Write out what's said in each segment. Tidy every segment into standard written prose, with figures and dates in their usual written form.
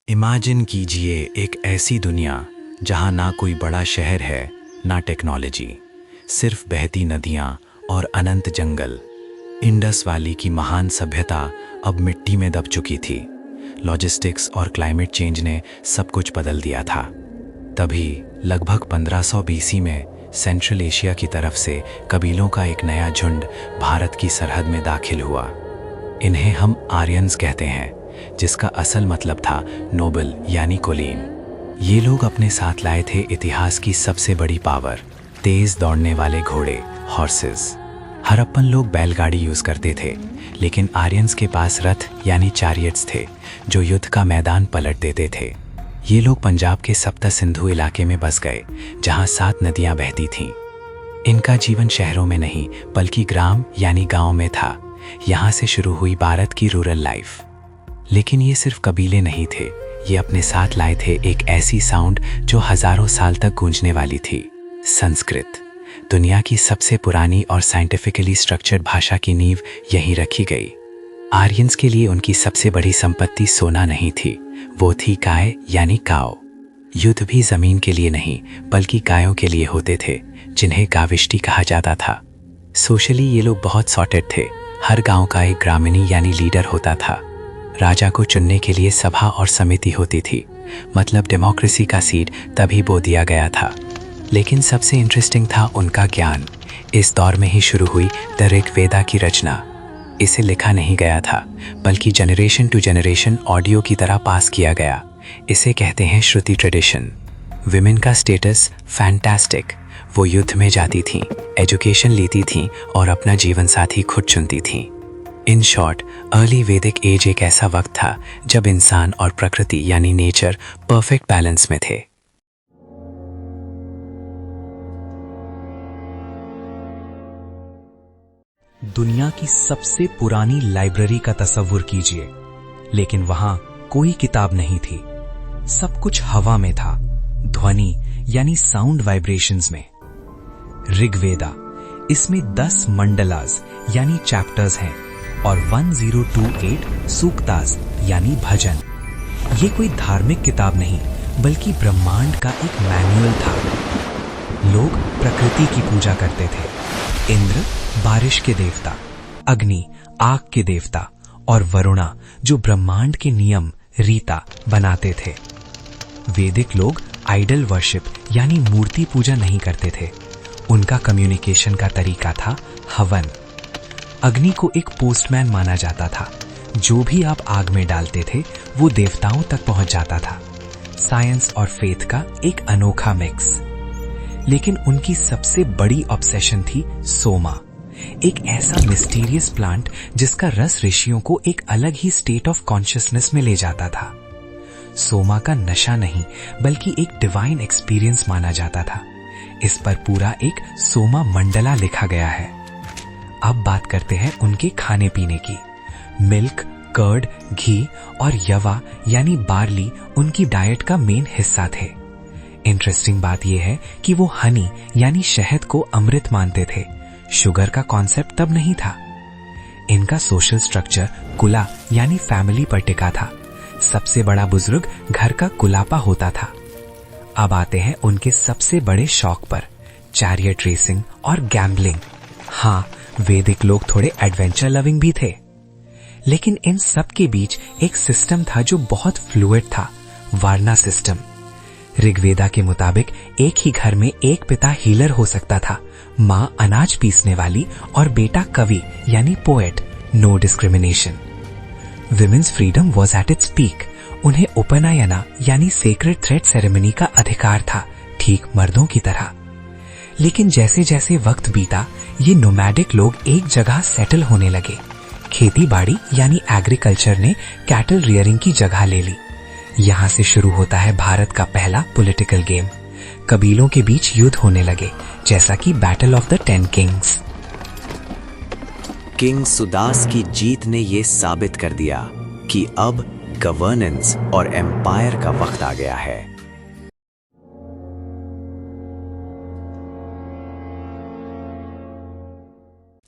Imagine कीजिए एक ऐसी दुनिया जहां ना कोई बड़ा शहर है, ना टेक्नोलॉजी, सिर्फ बहती नदियां और अनंत जंगल। इंडस वैली की महान सभ्यता अब मिट्टी में दब चुकी थी। लॉजिस्टिक्स और क्लाइमेट चेंज ने सब कुछ बदल दिया था। तभी लगभग 1500 बीसी में सेंट्रल एशिया की तरफ से कबीलों का एक नया झुंड भारत की सरहद में दाखिल हुआ। इन्हें हम आर्यंस कहते हैं, जिसका असल मतलब था नोबल यानी कुलीन। ये लोग अपने साथ लाए थे इतिहास की सबसे बड़ी पावर, तेज दौड़ने वाले घोड़े, हॉर्सेस। हड़प्पन लोग बैलगाड़ी यूज करते थे, लेकिन आर्यंस के पास रथ यानी चैरियट्स थे, जो युद्ध का मैदान पलट देते थे। ये लोग पंजाब के सप्त सिंधु इलाके में बस गए, जहां 7 नदियां बहती थीं। इनका जीवन शहरों में नहीं, बल्कि ग्राम यानी गांव में था। यहाँ से शुरू हुई भारत की रूरल लाइफ। लेकिन ये सिर्फ कबीले नहीं थे, ये अपने साथ लाए थे एक ऐसी साउंड जो हजारों साल तक गूंजने वाली थी, संस्कृत। दुनिया की सबसे पुरानी और साइंटिफिकली स्ट्रक्चर्ड भाषा की नींव यहीं रखी गई। आर्यंस के लिए उनकी सबसे बड़ी संपत्ति सोना नहीं थी, वो थी गाय यानी काव। युद्ध भी जमीन के लिए नहीं, बल्कि गायों के लिए होते थे, जिन्हें गाविष्टी कहा जाता था। सोशली ये लोग बहुत सॉर्टेड थे। हर गांव का एक ग्रामीणी यानी लीडर होता था। राजा को चुनने के लिए सभा और समिति होती थी, मतलब डेमोक्रेसी का सीड तभी बो दिया गया था। लेकिन सबसे इंटरेस्टिंग था उनका ज्ञान। इस दौर में ही शुरू हुई द ऋग्वेदा की रचना। इसे लिखा नहीं गया था, बल्कि जनरेशन टू जनरेशन ऑडियो की तरह पास किया गया। इसे कहते हैं श्रुति ट्रेडिशन। विमेन का स्टेटस फैंटास्टिक। वो युद्ध में जाती थीं, एजुकेशन लेती थीं और अपना जीवन साथी खुद चुनती थीं। इन शॉर्ट, अर्ली वैदिक एज एक ऐसा वक्त था जब इंसान और प्रकृति यानी नेचर परफेक्ट बैलेंस में थे। दुनिया की सबसे पुरानी लाइब्रेरी का तसव्वुर कीजिए, लेकिन वहां कोई किताब नहीं थी। सब कुछ हवा में था, ध्वनि यानी साउंड वाइब्रेशंस में। ऋग्वेदा, इसमें 10 मंडलास यानी चैप्टर्स हैं और 1028 सूक्तास यानी भजन। ये कोई धार्मिक किताब नहीं, बल्कि ब्रह्मांड का एक मैनुअल था। लोग प्रकृति की पूजा करते थे। इंद्र बारिश के देवता, अग्नि आग के देवता और वरुणा जो ब्रह्मांड के नियम रीता बनाते थे। वैदिक लोग आइडल वर्शिप यानी मूर्ति पूजा नहीं करते थे। उनका कम्युनिकेशन का तरीका था हवन। अग्नि को एक पोस्टमैन माना जाता था। जो भी आप आग में डालते थे वो देवताओं तक पहुंच जाता था। साइंस और फेथ का एक अनोखा मिक्स। लेकिन उनकी सबसे बड़ी ऑब्सेशन थी सोमा, एक ऐसा मिस्टीरियस प्लांट जिसका रस ऋषियों को एक अलग ही स्टेट ऑफ कॉन्शियसनेस में ले जाता था। सोमा का नशा नहीं, बल्कि एक डिवाइन एक्सपीरियंस माना जाता था। इस पर पूरा एक सोमा मंडला लिखा गया है। अब बात करते हैं उनके खाने पीने की। मिल्क, कर्ड, घी और यवा यानी बार्ली उनकी डाइट का मेन हिस्सा थे। इंटरेस्टिंग बात यह है कि वो हनी यानी शहद को अमृत मानते थे। शुगर का कॉन्सेप्ट तब नहीं था। इनका सोशल स्ट्रक्चर कुला यानी फैमिली पर टिका था। सबसे बड़ा बुजुर्ग घर का कुलापा होता था। अब आते हैं उनके सबसे बड़े शौक पर, चैरियट रेसिंग और गैम्बलिंग। हाँ, वैदिक लोग थोड़े एडवेंचर लविंग भी थे। लेकिन इन सब के बीच एक सिस्टम था जो बहुत फ्लूइड था, वार्ना सिस्टम। ऋग्वेदा के मुताबिक एक ही घर में एक पिता हीलर हो सकता था, माँ अनाज पीसने वाली और बेटा कवि यानी poet. No discrimination. Women's freedom was at its peak. उन्हें उपनयना यानी सेक्रेड थ्रेड सेरेमनी का अधिकार था, ठीक मर्दों की तरह। लेकिन जैसे जैसे वक्त बीता, ये नोमैडिक लोग एक जगह सेटल होने लगे। खेती बाड़ी यानी एग्रीकल्चर ने कैटल रियरिंग की जगह ले ली। यहाँ से शुरू होता है भारत का पहला पॉलिटिकल गेम। कबीलों के बीच युद्ध होने लगे, जैसा कि battle of the 10 Kings. King Sudas की जीत ने यह साबित कर दिया कि अब गवर्नेंस और एम्पायर का वक्त आ गया है।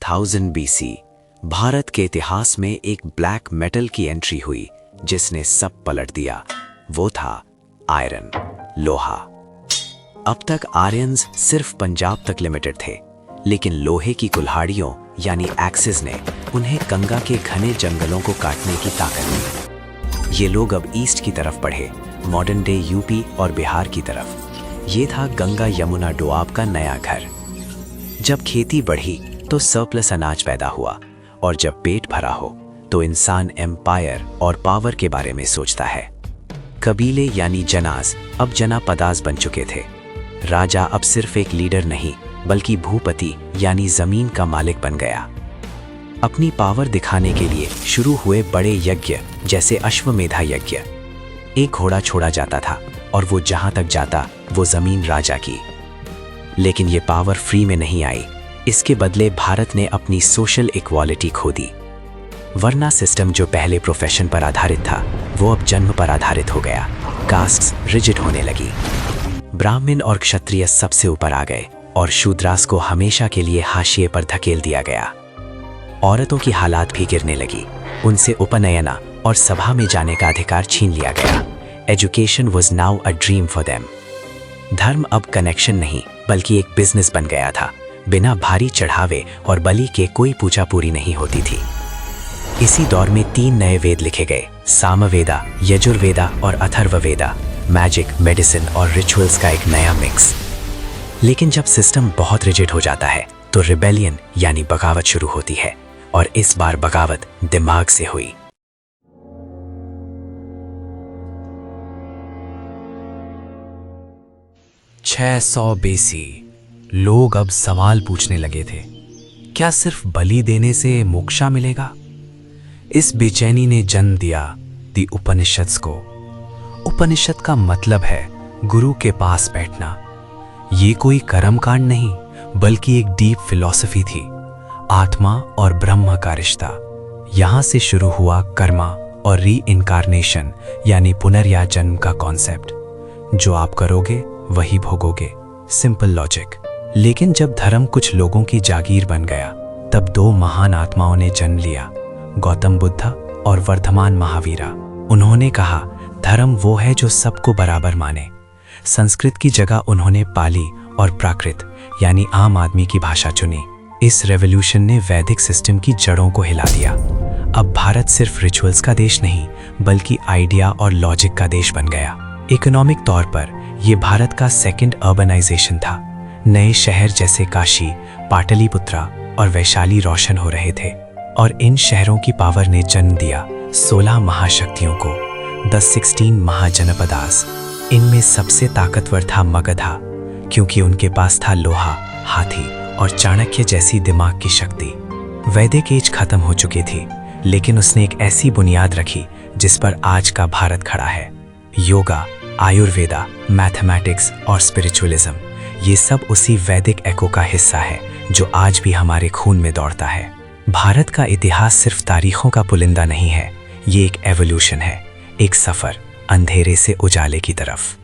1000 बीसी भारत के इतिहास में एक ब्लैक मेटल की एंट्री हुई जिसने सब पलट दिया। वो था आयरन, लोहा। अब तक आर्यंस सिर्फ पंजाब तक लिमिटेड थे, लेकिन लोहे की कुल्हाड़ियों यानी एक्सिस ने उन्हें गंगा के घने जंगलों को काटने की ताकत दी। ये लोग अब ईस्ट की तरफ बढ़े, मॉडर्न डे यूपी और बिहार की तरफ। ये था गंगा यमुना डोआब का नया घर। जब खेती बढ़ी तो सरप्लस अनाज पैदा हुआ, और जब पेट भरा हो तो इंसान एम्पायर और पावर के बारे में सोचता है। कबीले यानी जनाज अब जनापदास बन चुके थे। राजा अब सिर्फ एक लीडर नहीं, बल्कि भूपति यानी जमीन का मालिक बन गया। अपनी पावर दिखाने के लिए शुरू हुए बड़े यज्ञ जैसे अश्वमेधा यज्ञ। एक घोड़ा छोड़ा जाता था और वो जहां तक जाता वो जमीन राजा की। लेकिन ये पावर फ्री में नहीं आई। इसके बदले भारत ने अपनी सोशल इक्वालिटी खो दी। वरना सिस्टम जो पहले प्रोफेशन पर आधारित था वो अब जन्म पर आधारित हो गया। कास्ट्स रिजिड होने लगी। ब्राह्मण और क्षत्रिय सबसे ऊपर आ गए और शूद्रास को हमेशा के लिए हाशिए पर धकेल दिया गया। औरतों की हालात भी गिरने लगी। उनसे उपनयना और सभा में जाने का अधिकार छीन लिया गया। Education was now a dream for them. धर्म अब कनेक्शन नहीं बल्कि एक बिजनेस बन गया था। बिना भारी चढ़ावे और बलि के कोई पूजा पूरी नहीं होती थी। इसी दौर में 3 नए वेद लिखे गए, सामवेदा, यजुर्वेदा और अथर्ववेदा। मैजिक, मेडिसिन और रिचुअल्स का एक नया मिक्स। लेकिन जब सिस्टम बहुत रिजिड हो जाता है तो रिबेलियन यानी बगावत शुरू होती है, और इस बार बगावत दिमाग से हुई। BC लोग अब सवाल पूछने लगे थे, क्या सिर्फ बलि देने से मोक्षा मिलेगा? इस बेचैनी ने जन्म दिया दी उपनिषद्स को। उपनिषद का मतलब है गुरु के पास बैठना। ये कोई कर्मकांड नहीं बल्कि एक डीप फिलॉसफी थी, आत्मा और ब्रह्म का रिश्ता। यहां से शुरू हुआ कर्मा और री इनकारनेशन यानी पुनर्जन्म का कॉन्सेप्ट। जो आप करोगे वही भोगोगे, सिंपल लॉजिक। लेकिन जब धर्म कुछ लोगों की जागीर बन गया तब 2 महान आत्माओं ने जन्म लिया, गौतम बुद्ध और वर्धमान महावीरा। उन्होंने कहा धर्म वो है जो सबको बराबर माने। संस्कृत की जगह उन्होंने पाली और प्राकृत यानी आम आदमी की भाषा चुनी। इस रेवोल्यूशन ने वैदिक सिस्टम की जड़ों को हिला दिया। अब भारत सिर्फ रिचुअल्स का देश नहीं बल्कि आइडिया और लॉजिक का देश बन गया। इकोनॉमिक तौर पर यह भारत का सेकंड अर्बनाइजेशन था। नए शहर जैसे काशी, पाटलिपुत्रा और वैशाली रोशन हो रहे थे, और इन शहरों की पावर ने जन्म दिया 16 महाशक्तियों को, द 16 महाजनपदास। इनमें सबसे ताकतवर था मगधा, क्योंकि उनके पास था लोहा, हाथी और चाणक्य जैसी दिमाग की शक्ति। वैदिक एज खत्म हो चुकी थी, लेकिन उसने एक ऐसी बुनियाद रखी जिस पर आज का भारत खड़ा है। योगा, आयुर्वेदा, मैथमेटिक्स और स्पिरिचुअलिज्म, ये सब उसी वैदिक एको का हिस्सा है जो आज भी हमारे खून में दौड़ता है। भारत का इतिहास सिर्फ तारीखों का पुलिंदा नहीं है, ये एक एवोल्यूशन है, एक सफर अंधेरे से उजाले की तरफ।